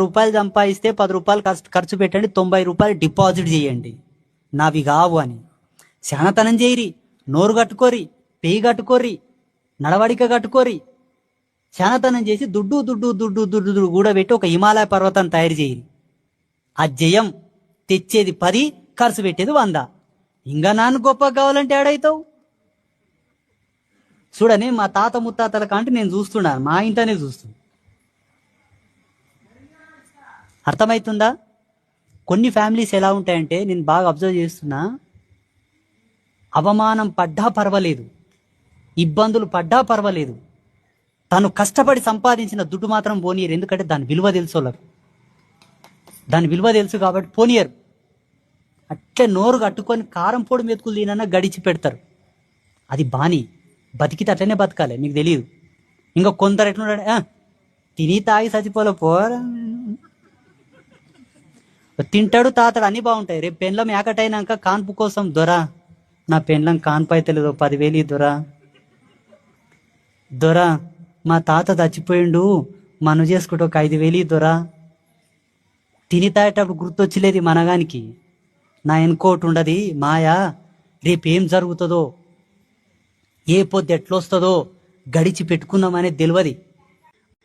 రూపాయలు సంపాదిస్తే 10 రూపాయలు ఖర్చు పెట్టండి, 90 రూపాయలు డిపాజిట్ చేయండి, నావి కావు అని. శానతనం చేయరి, నోరు కట్టుకోరి, పేయి కట్టుకోరి, నడవడిక కట్టుకోరి. శానతనం చేసి దుడ్డు దుడ్డు దుడ్డు దుడ్డు కూడబెట్టి ఒక హిమాలయ పర్వతాన్ని తయారు చేయరి. ఆ జయం తెచ్చేది 10, ఖర్చు పెట్టేది 100. ఇంకా నాన్న గొప్ప కావాలంటే ఏడైతావు? చూడని మా తాత ముత్తాతల కంటే నేను చూస్తున్నాను, మా ఇంటనే చూస్తున్నా. అర్థమవుతుందా? కొన్ని ఫ్యామిలీస్ ఎలా ఉంటాయంటే, నేను బాగా అబ్జర్వ్ చేస్తున్నా, అవమానం పడ్డా పర్వాలేదు, ఇబ్బందులు పడ్డా పర్వాలేదు, తను కష్టపడి సంపాదించిన దుడ్డు మాత్రం పోనీయరు. ఎందుకంటే దాని విలువ తెలుసు వాళ్ళకు, దాని విలువ తెలుసు కాబట్టి పోనీయరు. అట్లే నోరు కట్టుకొని కారం పొడి మెతుకులు తినన్నా గడిచి పెడతారు. అది బాని, బతికితే అట్లనే బతకాలి, మీకు తెలియదు. ఇంకా కొందరు ఎట్లున్నాడు, తిని తాగి చచ్చిపోలే పోరా, తింటాడు తాతాడు అన్నీ బాగుంటాయి. రేపు పెండ్లం ఏకటైనాక కాన్పు కోసం, దొరా నా పెండ్లం కాన్పు అయితే లేదు, 10,000 దొరా మా తాత చచ్చిపోయిండు, మనం చేసుకుంటే ఒక 5,000 దొరా. తిని తాగేటప్పుడు గుర్తొచ్చలేదు మనగానికి, నా ఎన్కోటి ఉండదు మాయా, రేపేం జరుగుతుందో, ఏ పొద్దు ఎట్లొస్తుందో గడిచి పెట్టుకుందామనేది తెలియదు.